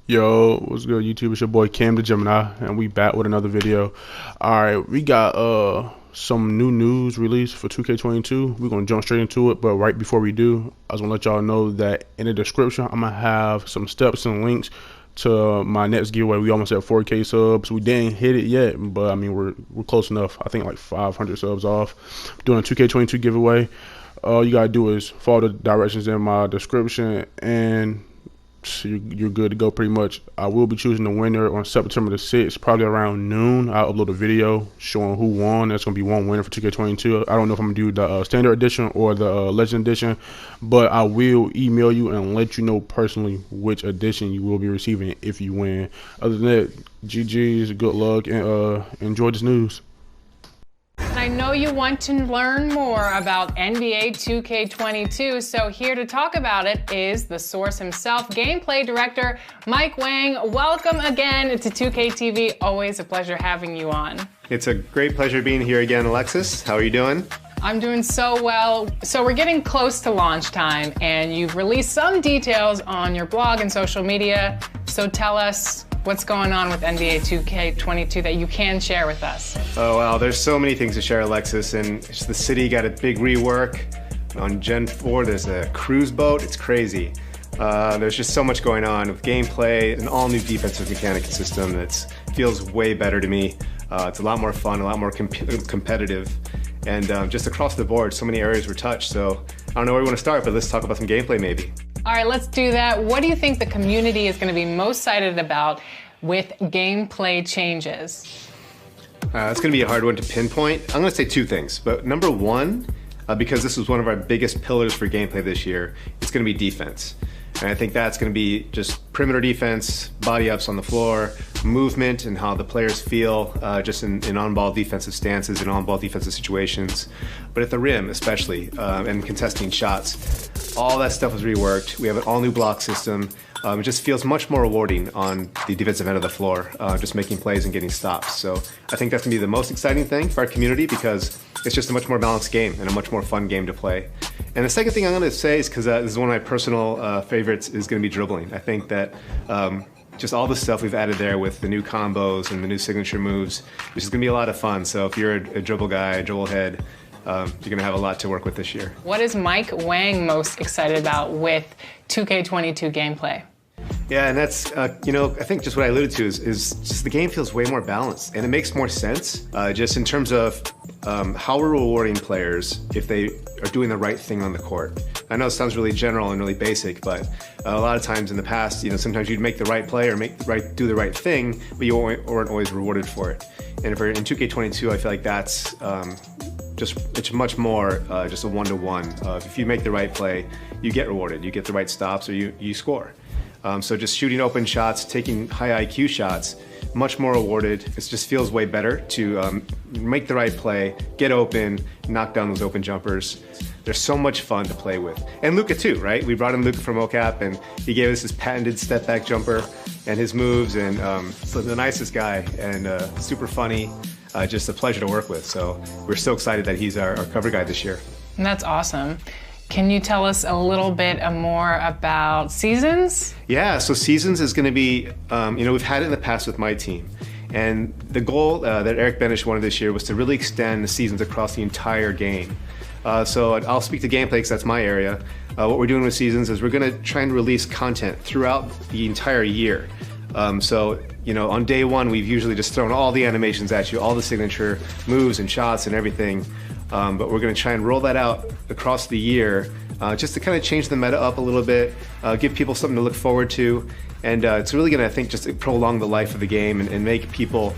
Yo, what's good, YouTube? It's your boy Cam the Gemini, and we back with another video. All right, we got some new news released for 2K22. We're gonna jump straight into it, but right before we do, I just wanna let y'all know that in the description, I'm gonna have some steps and links to my next giveaway. We almost at 4K subs. We didn't hit it yet, but I mean we're close enough. I think like 500 subs off. Doing a 2K22 giveaway. All you gotta do is follow the directions in my description and you're good to go pretty much. I will be choosing the winner on September the 6th, probably around noon. I'll upload a video showing who won. That's going to be one winner for 2K22. I don't know if I'm going to do the standard edition or the legend edition, but I will email you and let you know personally which edition you will be receiving if you win. Other than that, GG's, good luck, and enjoy this news. I know you want to learn more about NBA 2K22, so here to talk about it is the source himself, gameplay director Mike Wang. Welcome again to 2K TV. Always a pleasure having you on. It's a great pleasure being here again, Alexis. How are you doing? I'm doing so well. So we're getting close to launch time, and you've released some details on your blog and social media. So tell us what's going on with NBA 2K22 that you can share with us. Oh, wow. There's so many things to share, Alexis. And the city got a big rework. On Gen 4, there's a cruise boat. It's crazy. There's just so much going on with gameplay, an all-new defensive mechanic system that feels way better to me. It's a lot more fun, a lot more competitive. And just across the board, so many areas were touched. So I don't know where we want to start, but let's talk about some gameplay maybe. All right, let's do that. What do you think the community is going to be most excited about with gameplay changes? It's going to be a hard one to pinpoint. I'm going to say two things. But number one, because this was one of our biggest pillars for gameplay this year, it's going to be defense. And I think that's going to be just perimeter defense, body ups on the floor, movement and how the players feel just in on-ball defensive stances and on-ball defensive situations. But at the rim especially, and contesting shots, all that stuff was reworked. We have an all-new block system. It just feels much more rewarding on the defensive end of the floor, just making plays and getting stops. So I think that's going to be the most exciting thing for our community because it's just a much more balanced game and a much more fun game to play. And the second thing I'm going to say is, because this is one of my personal favorites, is going to be dribbling. I think that just all the stuff we've added there with the new combos and the new signature moves, which is going to be a lot of fun. So if you're a dribble guy, a dribble head, you're going to have a lot to work with this year. What is Mike Wang most excited about with 2K22 gameplay? Yeah, and that's, you know, I think just what I alluded to is just the game feels way more balanced, and it makes more sense just in terms of how we're rewarding players if they are doing the right thing on the court. I know it sounds really general and really basic, but a lot of times in the past, you know, sometimes you'd make the right play or do the right thing, but you weren't always rewarded for it. And if we're in 2K22, I feel like that's it's much more just a one-to-one. If you make the right play, you get rewarded. You get the right stops or you score. So just shooting open shots, taking high IQ shots, much more rewarded. It just feels way better to make the right play, get open, knock down those open jumpers. They're so much fun to play with. And Luka too, right? We brought in Luka from OCAP and he gave us his patented step back jumper and his moves, and so the nicest guy and super funny, just a pleasure to work with. So we're so excited that he's our cover guy this year. And that's awesome. Can you tell us a little bit more about Seasons? Yeah, so Seasons is going to be, you know, we've had it in the past with my team. And the goal that Eric Benish wanted this year was to really extend the seasons across the entire game. So I'll speak to gameplay because that's my area. What we're doing with Seasons is we're going to try and release content throughout the entire year. So, you know, on day one, we've usually just thrown all the animations at you, all the signature moves and shots and everything. But we're going to try and roll that out across the year just to kind of change the meta up a little bit, give people something to look forward to. And it's really going to, I think, just prolong the life of the game and make people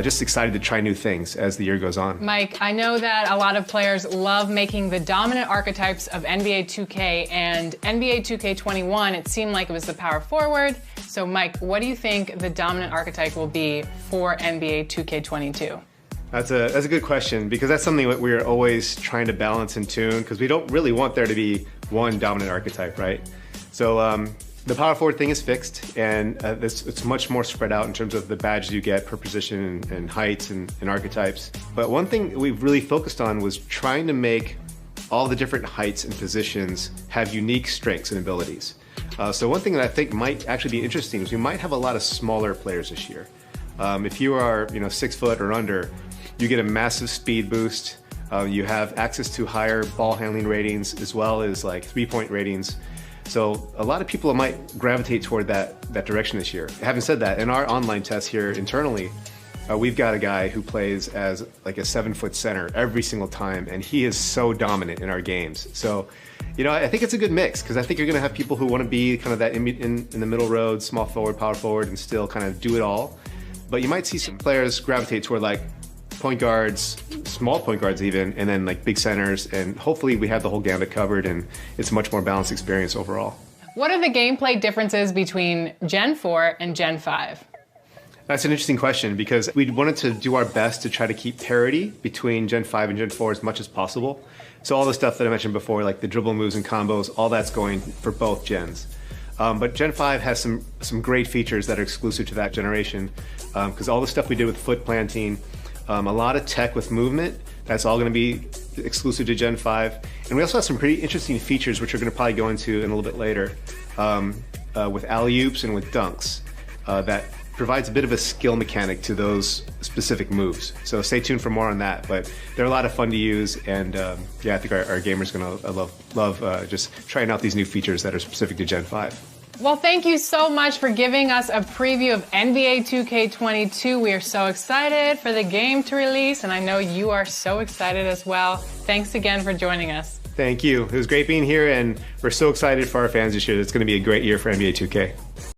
just excited to try new things as the year goes on. Mike, I know that a lot of players love making the dominant archetypes of NBA 2K and NBA 2K21. It seemed like it was the power forward. So Mike, what do you think the dominant archetype will be for NBA 2K22? That's a good question, because that's something that we're always trying to balance and tune, because we don't really want there to be one dominant archetype, right? So the power forward thing is fixed, and it's much more spread out in terms of the badges you get per position and heights and archetypes. But one thing we've really focused on was trying to make all the different heights and positions have unique strengths and abilities. So one thing that I think might actually be interesting is we might have a lot of smaller players this year. If you are 6 foot or under, you get a massive speed boost. You have access to higher ball handling ratings as well as like 3-point ratings. So a lot of people might gravitate toward that direction this year. Having said that, in our online test here internally, we've got a guy who plays as like a 7-foot center every single time, and he is so dominant in our games. So, I think it's a good mix, because I think you're going to have people who want to be kind of that in the middle road, small forward, power forward, and still kind of do it all. But you might see some players gravitate toward like point guards, small point guards even, and then like big centers, and hopefully we have the whole gambit covered and it's a much more balanced experience overall. What are the gameplay differences between Gen 4 and Gen 5? That's an interesting question, because we wanted to do our best to try to keep parity between Gen 5 and Gen 4 as much as possible. So all the stuff that I mentioned before, like the dribble moves and combos, all that's going for both gens. But Gen 5 has some great features that are exclusive to that generation, because all the stuff we did with foot planting, a lot of tech with movement, that's all going to be exclusive to Gen 5. And we also have some pretty interesting features, which we're going to probably go into in a little bit later, with alley-oops and with dunks, that provides a bit of a skill mechanic to those specific moves. So stay tuned for more on that. But they're a lot of fun to use, and yeah, I think our gamers are going to love just trying out these new features that are specific to Gen 5. Well, thank you so much for giving us a preview of NBA 2K22. We are so excited for the game to release, and I know you are so excited as well. Thanks again for joining us. Thank you. It was great being here, and we're so excited for our fans this year. It's going to be a great year for NBA 2K.